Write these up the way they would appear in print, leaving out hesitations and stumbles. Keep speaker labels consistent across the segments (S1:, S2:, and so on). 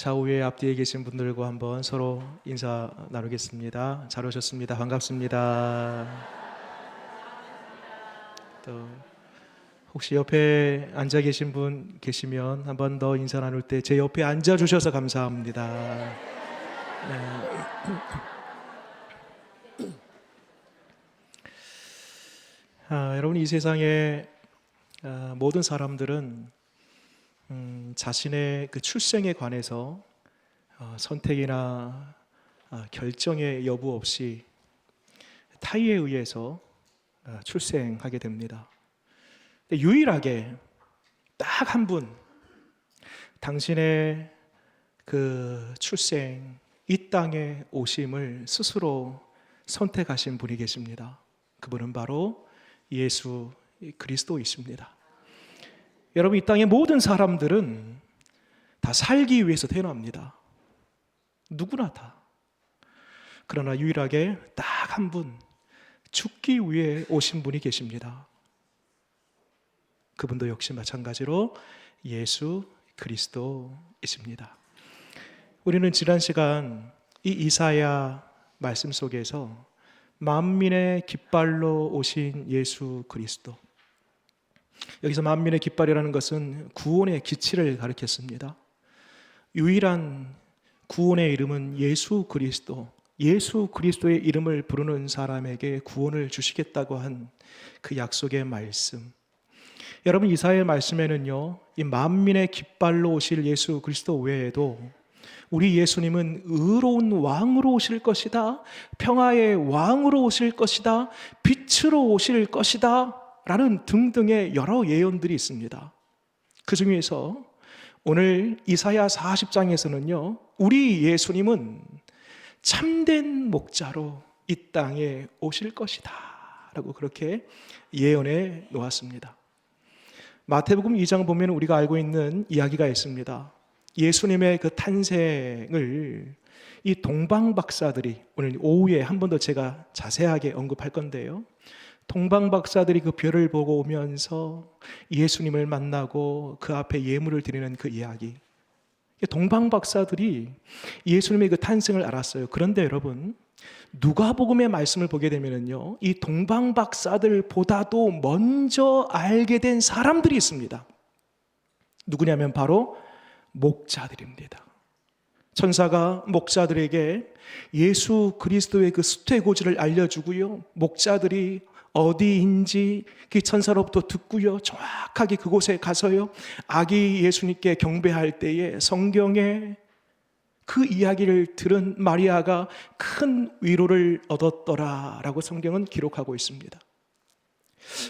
S1: 좌우에 앞뒤에 계신 분들과 한번 서로 인사 나누겠습니다. 잘 오셨습니다. 반갑습니다. 또 혹시 옆에 앉아 계신 분 계시면 한번 더 인사 나눌 때 제 옆에 앉아 주셔서 감사합니다. 여러분, 이 세상의 모든 사람들은 자신의 그 출생에 관해서 선택이나 결정의 여부 없이 타의에 의해서 출생하게 됩니다. 근데 유일하게 딱 한 분, 당신의 그 출생, 이 땅에 오심을 스스로 선택하신 분이 계십니다. 그분은 바로 예수 그리스도이십니다. 여러분, 이 땅의 모든 사람들은 다 살기 위해서 태어납니다. 누구나 다. 그러나 유일하게 딱 한 분, 죽기 위해 오신 분이 계십니다. 그분도 역시 마찬가지로 예수 그리스도이십니다. 우리는 지난 시간 이 이사야 말씀 속에서 만민의 깃발로 오신 예수 그리스도, 여기서 만민의 깃발이라는 것은 구원의 기치를 가리켰습니다. 유일한 구원의 이름은 예수 그리스도, 예수 그리스도의 이름을 부르는 사람에게 구원을 주시겠다고 한 그 약속의 말씀. 여러분, 이사야의 말씀에는요, 이 만민의 깃발로 오실 예수 그리스도 외에도 우리 예수님은 의로운 왕으로 오실 것이다, 평화의 왕으로 오실 것이다, 빛으로 오실 것이다 라는 등등의 여러 예언들이 있습니다. 그 중에서 오늘 이사야 40장에서는요, 우리 예수님은 참된 목자로 이 땅에 오실 것이다 라고 그렇게 예언해 놓았습니다. 마태복음 2장 보면 우리가 알고 있는 이야기가 있습니다. 예수님의 그 탄생을 이 동방박사들이, 오늘 오후에 한 번 더 제가 자세하게 언급할 건데요, 동방박사들이 그 별을 보고 오면서 예수님을 만나고 그 앞에 예물을 드리는 그 이야기. 동방박사들이 예수님의 그 탄생을 알았어요. 그런데 여러분, 누가복음의 말씀을 보게 되면요, 이 동방박사들보다도 먼저 알게 된 사람들이 있습니다. 누구냐면 바로 목자들입니다. 천사가 목자들에게 예수 그리스도의 그 수태고지를 알려주고요, 목자들이 어디인지 그 천사로부터 듣고요, 정확하게 그곳에 가서요, 아기 예수님께 경배할 때에 성경에 그 이야기를 들은 마리아가 큰 위로를 얻었더라라고 성경은 기록하고 있습니다.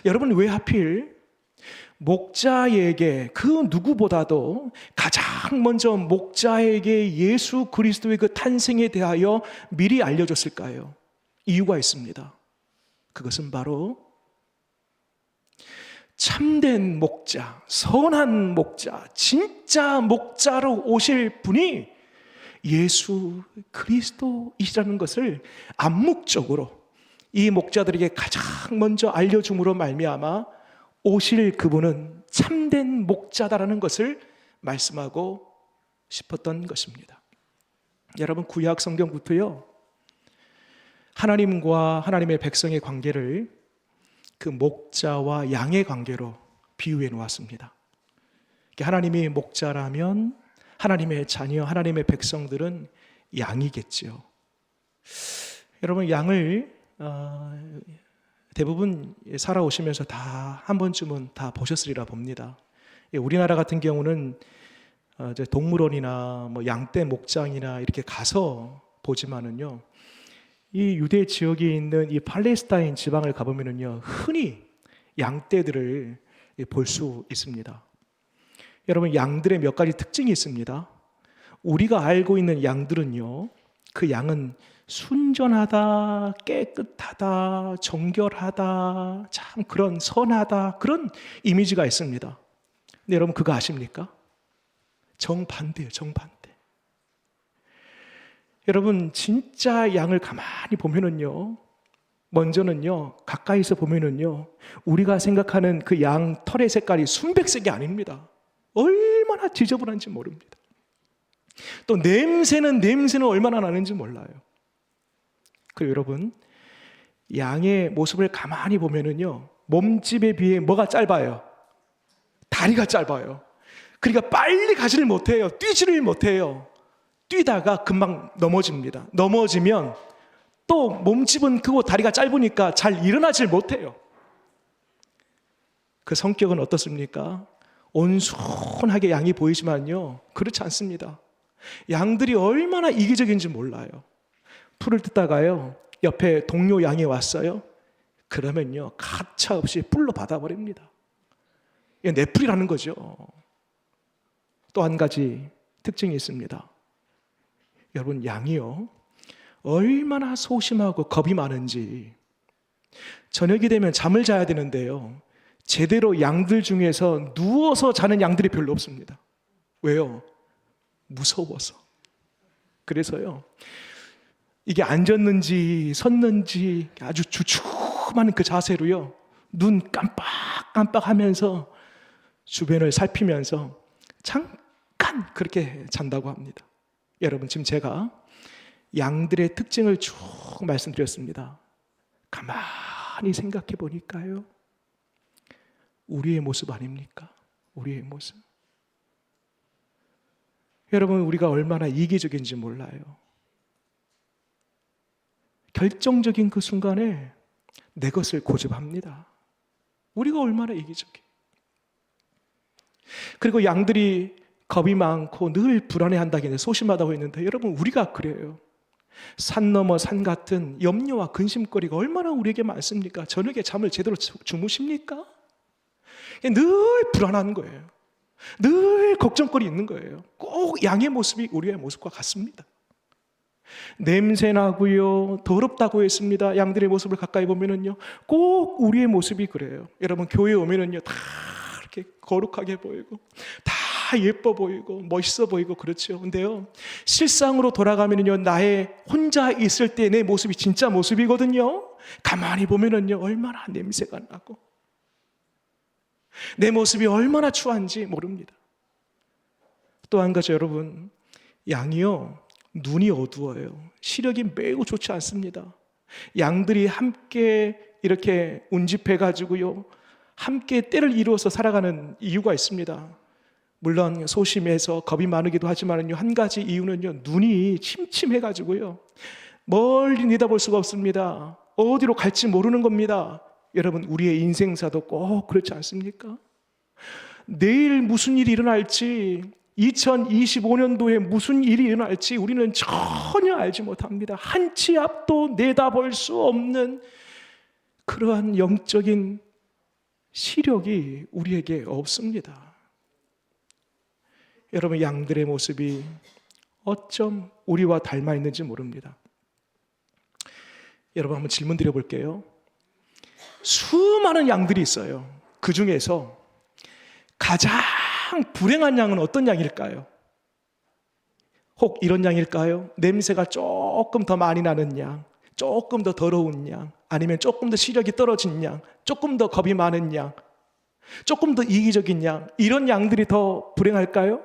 S1: 여러분, 왜 하필 목자에게, 그 누구보다도 가장 먼저 목자에게 예수 그리스도의 그 탄생에 대하여 미리 알려줬을까요? 이유가 있습니다. 그것은 바로 참된 목자, 선한 목자, 진짜 목자로 오실 분이 예수 그리스도이시라는 것을 암묵적으로 이 목자들에게 가장 먼저 알려줌으로 말미암아 오실 그분은 참된 목자다라는 것을 말씀하고 싶었던 것입니다. 여러분, 구약 성경부터요, 하나님과 하나님의 백성의 관계를 그 목자와 양의 관계로 비유해 놓았습니다. 하나님이 목자라면 하나님의 자녀, 하나님의 백성들은 양이겠죠. 여러분, 양을 대부분 살아오시면서 다 한 번쯤은 다 보셨으리라 봅니다. 우리나라 같은 경우는 동물원이나 뭐 양떼 목장이나 이렇게 가서 보지만은요, 이 유대 지역에 있는 이 팔레스타인 지방을 가보면은요, 흔히 양떼들을 볼 수 있습니다. 여러분, 양들의 몇 가지 특징이 있습니다. 우리가 알고 있는 양들은요, 그 양은 순전하다, 깨끗하다, 정결하다, 참 그런 선하다, 그런 이미지가 있습니다. 근데 여러분, 그거 아십니까? 정반대예요, 정반대. 여러분, 진짜 양을 가만히 보면은요, 먼저는요, 가까이서 보면은요, 우리가 생각하는 그 양 털의 색깔이 순백색이 아닙니다. 얼마나 지저분한지 모릅니다. 또 냄새는 얼마나 나는지 몰라요. 그리고 여러분, 양의 모습을 가만히 보면은요, 몸집에 비해 뭐가 짧아요? 다리가 짧아요. 그러니까 빨리 가지를 못해요. 뛰지를 못해요. 뛰다가 금방 넘어집니다. 넘어지면 또 몸집은 크고 다리가 짧으니까 잘 일어나질 못해요. 그 성격은 어떻습니까? 온순하게 양이 보이지만요, 그렇지 않습니다. 양들이 얼마나 이기적인지 몰라요. 풀을 뜯다가요, 옆에 동료 양이 왔어요. 그러면요, 가차없이 뿔로 받아버립니다. 이게 내 풀이라는 거죠. 또 한 가지 특징이 있습니다. 여러분, 양이요, 얼마나 소심하고 겁이 많은지. 저녁이 되면 잠을 자야 되는데요, 제대로 양들 중에서 누워서 자는 양들이 별로 없습니다. 왜요? 무서워서. 그래서요, 이게 앉았는지 섰는지 아주 주춤한 그 자세로요, 눈 깜빡깜빡 하면서 주변을 살피면서 잠깐 그렇게 잔다고 합니다. 여러분, 지금 제가 양들의 특징을 쭉 말씀드렸습니다. 가만히 생각해 보니까요, 우리의 모습 아닙니까? 우리의 모습. 여러분, 우리가 얼마나 이기적인지 몰라요. 결정적인 그 순간에 내 것을 고집합니다. 우리가 얼마나 이기적이에요. 그리고 양들이 겁이 많고 늘 불안해한다기는 소심하다고 했는데, 여러분, 우리가 그래요. 산 넘어 산 같은 염려와 근심거리가 얼마나 우리에게 많습니까? 저녁에 잠을 제대로 주무십니까? 늘 불안한 거예요. 늘 걱정거리 있는 거예요. 꼭 양의 모습이 우리의 모습과 같습니다. 냄새나고요, 더럽다고 했습니다. 양들의 모습을 가까이 보면은요, 꼭 우리의 모습이 그래요. 여러분, 교회에 오면은요, 다 이렇게 거룩하게 보이고 다 예뻐 보이고 멋있어 보이고 그렇죠. 근데요, 실상으로 돌아가면은요, 나의 혼자 있을 때 내 모습이 진짜 모습이거든요. 가만히 보면은요, 얼마나 냄새가 나고 내 모습이 얼마나 추한지 모릅니다. 또 한 가지, 여러분, 양이요, 눈이 어두워요. 시력이 매우 좋지 않습니다. 양들이 함께 이렇게 운집해가지고요, 함께 때를 이루어서 살아가는 이유가 있습니다. 물론 소심해서 겁이 많기도 하지만요, 한 가지 이유는요, 눈이 침침해가지고요, 멀리 내다볼 수가 없습니다. 어디로 갈지 모르는 겁니다. 여러분, 우리의 인생사도 꼭 그렇지 않습니까? 내일 무슨 일이 일어날지, 2025년도에 무슨 일이 일어날지 우리는 전혀 알지 못합니다. 한 치 앞도 내다볼 수 없는 그러한 영적인 시력이 우리에게 없습니다. 여러분, 양들의 모습이 어쩜 우리와 닮아 있는지 모릅니다. 여러분, 한번 질문 드려볼게요. 수많은 양들이 있어요. 그 중에서 가장 불행한 양은 어떤 양일까요? 혹 이런 양일까요? 냄새가 조금 더 많이 나는 양, 조금 더 더러운 양, 아니면 조금 더 시력이 떨어진 양, 조금 더 겁이 많은 양, 조금 더 이기적인 양, 이런 양들이 더 불행할까요?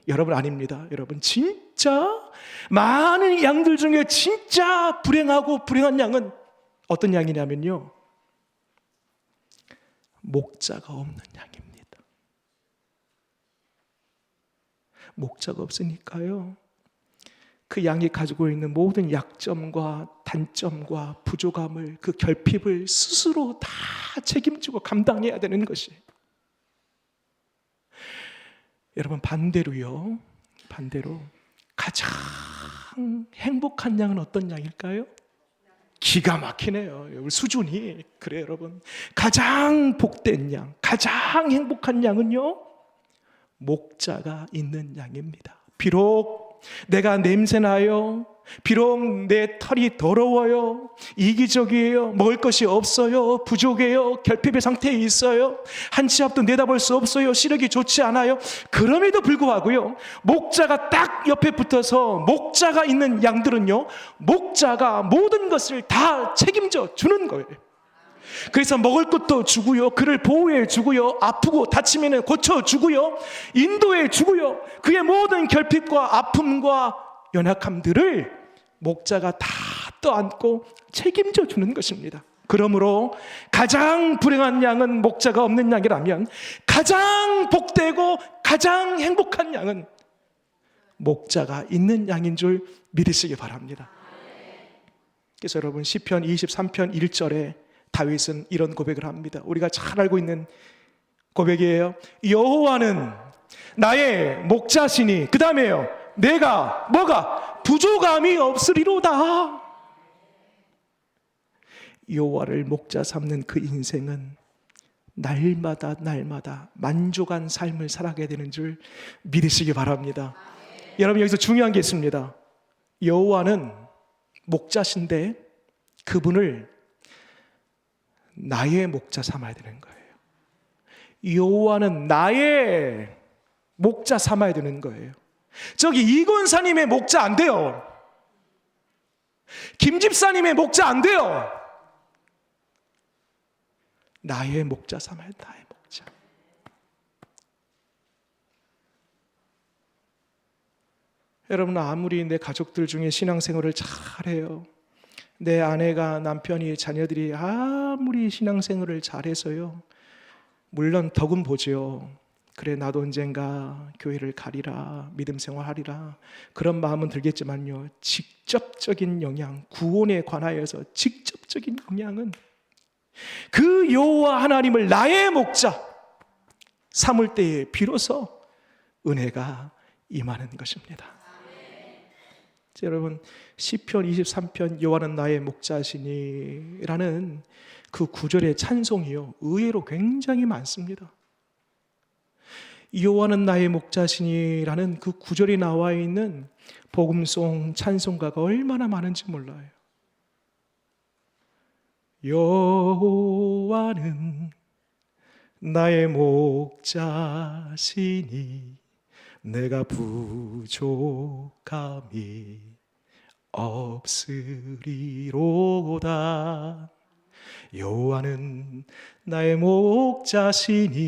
S1: 여러분, 아닙니다. 여러분, 진짜 많은 양들 중에 진짜 불행하고 불행한 양은 어떤 양이냐면요, 목자가 없는 양입니다. 목자가 없으니까요, 그 양이 가지고 있는 모든 약점과 단점과 부족함을, 그 결핍을 스스로 다 책임지고 감당해야 되는 것이. 여러분, 반대로 가장 행복한 양은 어떤 양일까요? 기가 막히네요. 우리 수준이. 그래요, 여러분. 가장 복된 양, 가장 행복한 양은요, 목자가 있는 양입니다. 비록 내가 냄새나요, 비록 내 털이 더러워요, 이기적이에요, 먹을 것이 없어요, 부족해요, 결핍의 상태에 있어요, 한 치 앞도 내다볼 수 없어요, 시력이 좋지 않아요, 그럼에도 불구하고요, 목자가 딱 옆에 붙어서, 목자가 있는 양들은요, 목자가 모든 것을 다 책임져 주는 거예요. 그래서 먹을 것도 주고요, 그를 보호해 주고요, 아프고 다치면 고쳐 주고요, 인도해 주고요, 그의 모든 결핍과 아픔과 연약함들을 목자가 다 떠안고 책임져 주는 것입니다. 그러므로 가장 불행한 양은 목자가 없는 양이라면 가장 복되고 가장 행복한 양은 목자가 있는 양인 줄 믿으시기 바랍니다. 그래서 여러분, 시편 23편 1절에 다윗은 이런 고백을 합니다. 우리가 잘 알고 있는 고백이에요. 여호와는 나의 목자시니, 그 다음에요, 내가 뭐가 부족함이 없으리로다. 여호와를 목자 삼는 그 인생은 날마다 만족한 삶을 살아가게 되는 줄 믿으시기 바랍니다. 여러분, 여기서 중요한 게 있습니다. 여호와는 목자신데 그분을 나의 목자 삼아야 되는 거예요. 여호와는 나의 목자 삼아야 되는 거예요. 저기 이권사님의 목자 안 돼요. 김집사님의 목자 안 돼요. 나의 목자 삼아야 돼. 나의 목자. 여러분, 아무리 내 가족들 중에 신앙생활을 잘해요, 내 아내가, 남편이, 자녀들이 아무리 신앙생활을 잘해서요, 물론 덕은 보죠. 그래, 나도 언젠가 교회를 가리라, 믿음생활하리라, 그런 마음은 들겠지만요, 직접적인 영향, 구원에 관하여서 직접적인 영향은 그 여호와 하나님을 나의 목자 삼을 때에 비로소 은혜가 임하는 것입니다. 여러분, 시편 23편 여호와는 나의 목자시니 라는 그 구절의 찬송이요, 의외로 굉장히 많습니다. 여호와는 나의 목자시니 라는 그 구절이 나와 있는 복음송 찬송가가 얼마나 많은지 몰라요. 여호와는 나의 목자시니 내가 부족함이 없으리로다. 여호와는 나의 목자시니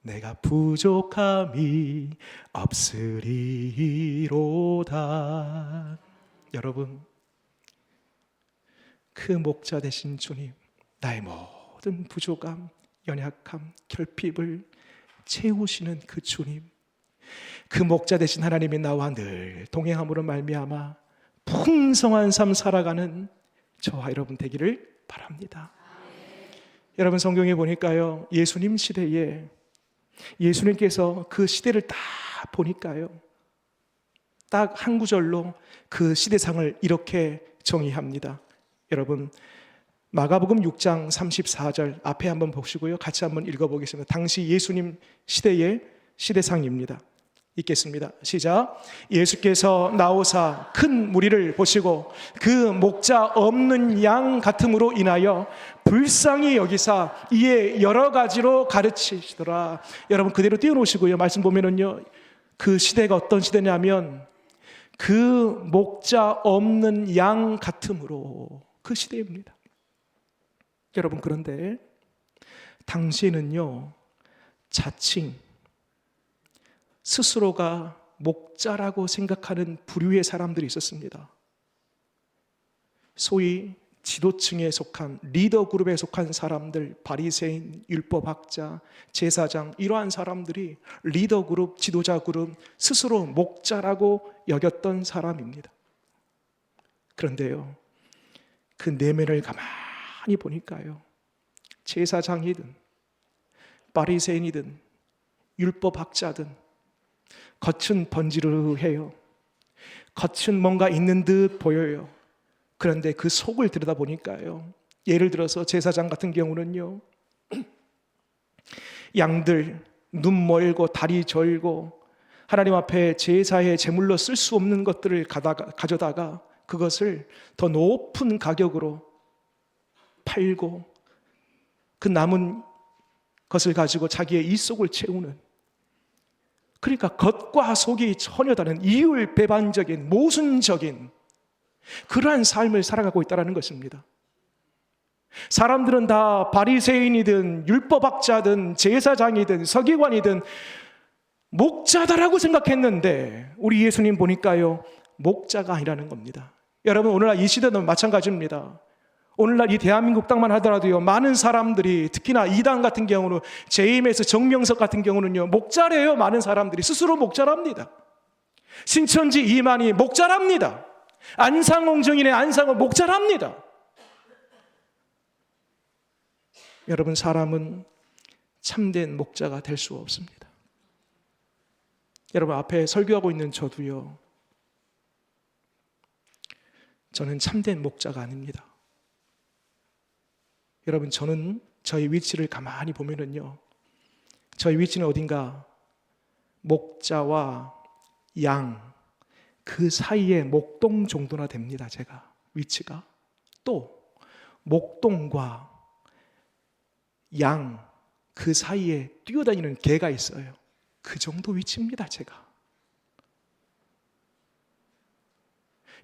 S1: 내가 부족함이 없으리로다. 여러분, 그 목자 되신 주님, 나의 모든 부족함, 연약함, 결핍을 채우시는 그 주님, 그 목자 되신 하나님이 나와 늘 동행함으로 말미암아 풍성한 삶 살아가는 저와 여러분 되기를 바랍니다. 여러분, 성경에 보니까요, 예수님 시대에 예수님께서 그 시대를 다 보니까요, 딱 한 구절로 그 시대상을 이렇게 정의합니다. 여러분, 마가복음 6장 34절 앞에 한번 보시고요, 같이 한번 읽어보겠습니다. 당시 예수님 시대의 시대상입니다. 읽겠습니다. 시작. 예수께서 나오사 큰 무리를 보시고 그 목자 없는 양 같음으로 인하여 불쌍히 여기사 이에 여러 가지로 가르치시더라. 여러분, 그대로 띄워놓으시고요, 말씀 보면은요, 그 시대가 어떤 시대냐면 그 목자 없는 양 같음으로, 그 시대입니다. 여러분, 그런데 당시에는요, 자칭 스스로가 목자라고 생각하는 부류의 사람들이 있었습니다. 소위 지도층에 속한, 리더 그룹에 속한 사람들, 바리새인, 율법학자, 제사장, 이러한 사람들이 리더 그룹, 지도자 그룹, 스스로 목자라고 여겼던 사람입니다. 그런데요, 그 내면을 가만히 보니까요, 제사장이든 바리새인이든 율법학자든 겉은 번지르르해요. 겉은 뭔가 있는 듯 보여요. 그런데 그 속을 들여다보니까요, 예를 들어서 제사장 같은 경우는요, 양들 눈 멀고 다리 절고 하나님 앞에 제사의 제물로 쓸 수 없는 것들을 가져다가 그것을 더 높은 가격으로 팔고 그 남은 것을 가지고 자기의 이속을 채우는, 그러니까 겉과 속이 전혀 다른 이율배반적인 모순적인 그러한 삶을 살아가고 있다는 것입니다. 사람들은 다 바리새인이든 율법학자든 제사장이든 서기관이든 목자다라고 생각했는데 우리 예수님 보니까요, 목자가 아니라는 겁니다. 여러분, 오늘날 이 시대도 마찬가지입니다. 오늘날 이 대한민국 땅만 하더라도요, 많은 사람들이, 특히나 이단 같은 경우는, JMS 정명석 같은 경우는요, 목자래요. 많은 사람들이 스스로 목자랍니다. 신천지 이만희 목자랍니다. 안상홍정인의 안상은 목자랍니다. 여러분, 사람은 참된 목자가 될 수 없습니다. 여러분, 앞에 설교하고 있는 저도요, 저는 참된 목자가 아닙니다. 여러분, 저는 저의 위치를 가만히 보면은요, 저의 위치는 어딘가 목자와 양, 그 사이에 목동 정도나 됩니다. 제가 위치가. 또 목동과 양, 그 사이에 뛰어다니는 개가 있어요. 그 정도 위치입니다. 제가.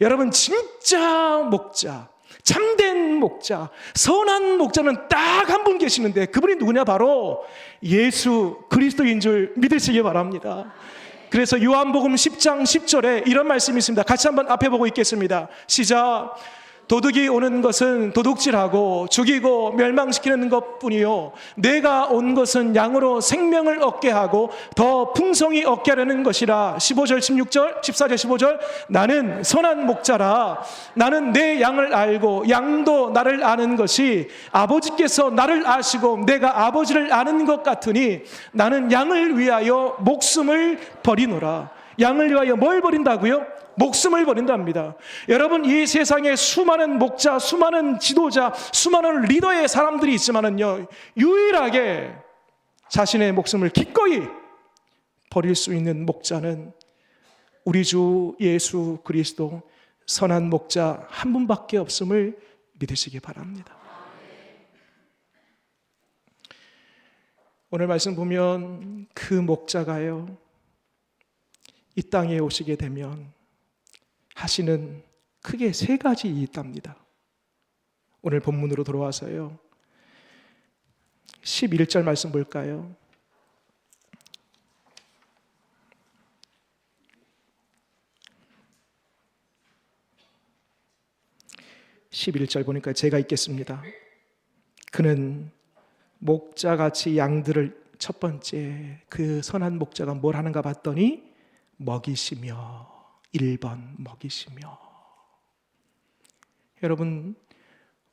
S1: 여러분, 진짜 목자, 참된 목자, 선한 목자는 딱 한 분 계시는데 그분이 누구냐? 바로 예수 그리스도인 줄 믿으시기 바랍니다. 그래서 요한복음 10장 10절에 이런 말씀이 있습니다. 같이 한번 앞에 보고 있겠습니다. 시작. 도둑이 오는 것은 도둑질하고 죽이고 멸망시키는 것뿐이요, 내가 온 것은 양으로 생명을 얻게 하고 더 풍성히 얻게 하려는 것이라. 15절 16절 14절 15절 나는 선한 목자라. 나는 내 양을 알고 양도 나를 아는 것이 아버지께서 나를 아시고 내가 아버지를 아는 것 같으니 나는 양을 위하여 목숨을 버리노라. 양을 위하여 뭘 버린다고요? 목숨을 버린답니다. 여러분, 이 세상에 수많은 목자, 수많은 지도자, 수많은 리더의 사람들이 있지만은요, 유일하게 자신의 목숨을 기꺼이 버릴 수 있는 목자는 우리 주 예수 그리스도 선한 목자 한 분밖에 없음을 믿으시기 바랍니다. 오늘 말씀 보면 그 목자가요, 이 땅에 오시게 되면 하시는 크게 세 가지 일이 있답니다. 오늘 본문으로 돌아와서요, 11절 말씀 볼까요? 11절 보니까 제가 읽겠습니다. 그는 목자같이 양들을, 첫 번째 그 선한 목자가 뭘 하는가 봤더니 먹이시며, 1번 먹이시며. 여러분,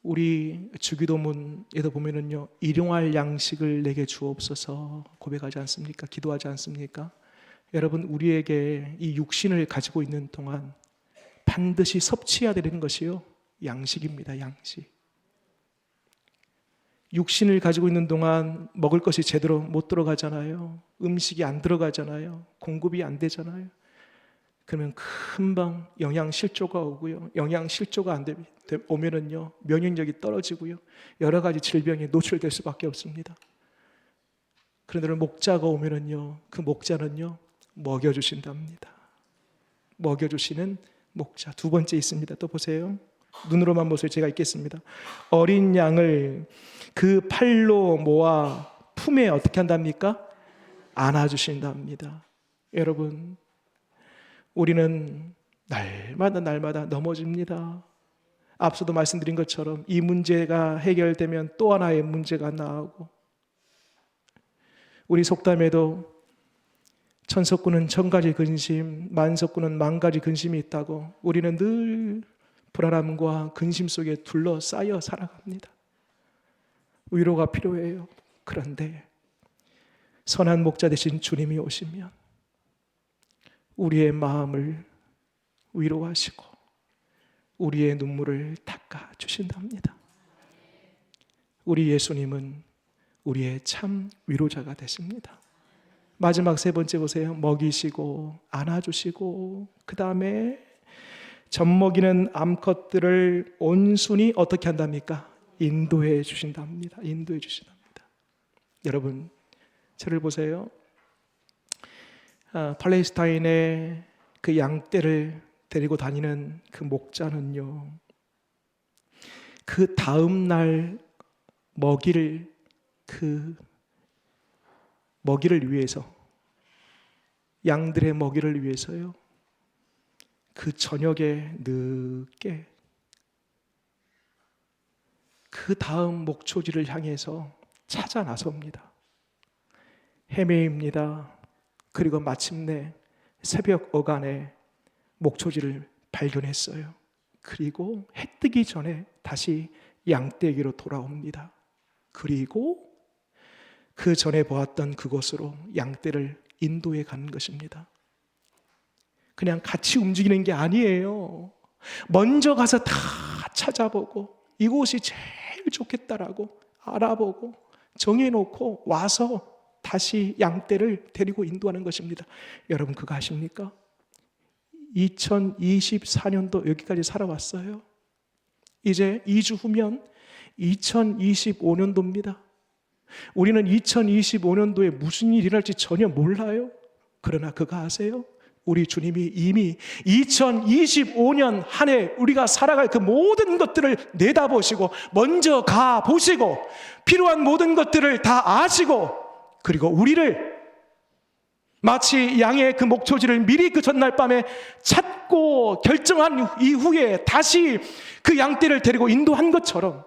S1: 우리 주기도문에도 보면은요, 일용할 양식을 내게 주옵소서 고백하지 않습니까? 기도하지 않습니까? 여러분, 우리에게 이 육신을 가지고 있는 동안 반드시 섭취해야 되는 것이요, 양식입니다. 양식. 육신을 가지고 있는 동안 먹을 것이 제대로 못 들어가잖아요. 음식이 안 들어가잖아요. 공급이 안 되잖아요. 그러면 금방 영양실조가 오고요, 영양실조가 안 오면은요, 면역력이 떨어지고요, 여러 가지 질병에 노출될 수밖에 없습니다. 그런데 목자가 오면은요, 그 목자는요, 먹여주신답니다. 먹여주시는 목자. 두 번째 있습니다. 또 보세요. 눈으로만 보세요. 제가 읽겠습니다. 어린 양을 그 팔로 모아 품에 어떻게 한답니까? 안아주신답니다. 여러분, 우리는 날마다 넘어집니다. 앞서도 말씀드린 것처럼 이 문제가 해결되면 또 하나의 문제가 나오고, 우리 속담에도 천석구는 천가지 근심, 만석구는 만가지 근심이 있다고, 우리는 늘 불안함과 근심 속에 둘러싸여 살아갑니다. 위로가 필요해요. 그런데 선한 목자 되신 주님이 오시면 우리의 마음을 위로하시고 우리의 눈물을 닦아 주신답니다. 우리 예수님은 우리의 참 위로자가 되십니다. 마지막 세 번째 보세요. 먹이시고 안아주시고, 그 다음에 젖먹이는 암컷들을 온순히 어떻게 한답니까? 인도해 주신답니다. 인도해 주신답니다. 여러분, 저를 보세요. 팔레스타인의 그 양떼를 데리고 다니는 그 목자는요, 그 다음 날 먹이를 위해서, 양들의 먹이를 위해서요, 그 저녁에 늦게 그 다음 목초지를 향해서 찾아 나섭니다. 헤매입니다. 그리고 마침내 새벽 어간에 목초지를 발견했어요. 그리고 해 뜨기 전에 다시 양떼기로 돌아옵니다. 그리고 그 전에 보았던 그곳으로 양떼를 인도해 가는 것입니다. 그냥 같이 움직이는 게 아니에요. 먼저 가서 다 찾아보고 이곳이 제일 좋겠다라고 알아보고 정해놓고 와서 다시 양떼를 데리고 인도하는 것입니다. 여러분 그거 아십니까? 2024년도 여기까지 살아왔어요. 이제 2주 후면 2025년도입니다. 우리는 2025년도에 무슨 일이 일어날지 전혀 몰라요. 그러나 그거 아세요? 우리 주님이 이미 2025년 한 해 우리가 살아갈 그 모든 것들을 내다보시고 먼저 가보시고 필요한 모든 것들을 다 아시고 그리고 우리를 마치 양의 그 목초지를 미리 그 전날 밤에 찾고 결정한 이후에 다시 그 양떼를 데리고 인도한 것처럼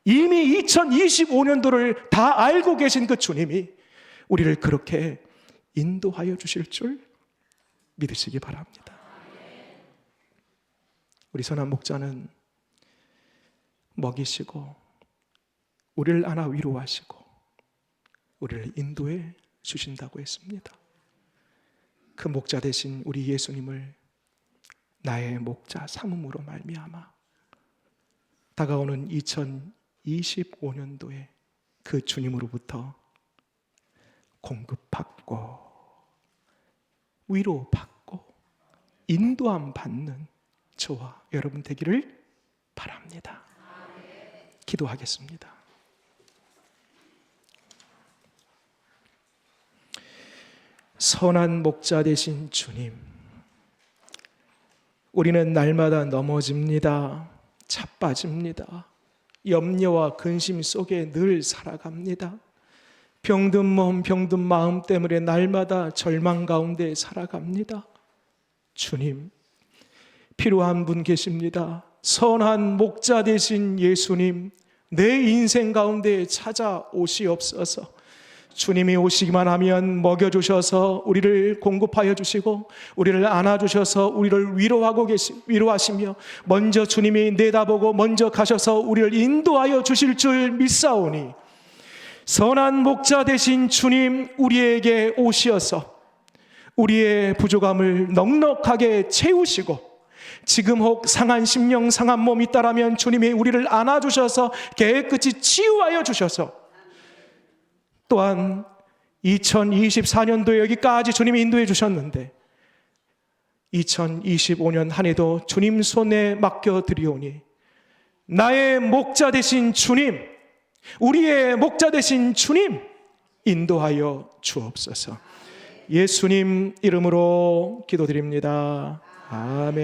S1: 이미 2025년도를 다 알고 계신 그 주님이 우리를 그렇게 인도하여 주실 줄 믿으시기 바랍니다. 우리 선한 목자는 먹이시고 우리를 안아 위로하시고 우리를 인도해 주신다고 했습니다. 그 목자 되신 우리 예수님을 나의 목자 삼음으로 말미암아 다가오는 2025년도에 그 주님으로부터 공급받고 위로받고 인도함 받는 저와 여러분 되기를 바랍니다. 기도하겠습니다. 선한 목자 되신 주님, 우리는 날마다 넘어집니다. 자빠집니다. 염려와 근심 속에 늘 살아갑니다. 병든 몸, 병든 마음 때문에 날마다 절망 가운데 살아갑니다. 주님, 필요한 분 계십니다. 선한 목자 되신 예수님, 내 인생 가운데 찾아오시옵소서. 주님이 오시기만 하면 먹여주셔서 우리를 공급하여 주시고 우리를 안아주셔서 우리를 위로하시며 먼저 주님이 내다보고 먼저 가셔서 우리를 인도하여 주실 줄 믿사오니 선한 목자 되신 주님 우리에게 오시어서 우리의 부족함을 넉넉하게 채우시고 지금 혹 상한 심령 상한 몸이 있다라면 주님이 우리를 안아주셔서 깨끗이 치유하여 주셔서 또한 2024년도에 여기까지 주님이 인도해 주셨는데 2025년 한 해도 주님 손에 맡겨드리오니 나의 목자 되신 주님, 우리의 목자 되신 주님 인도하여 주옵소서. 예수님 이름으로 기도드립니다. 아멘.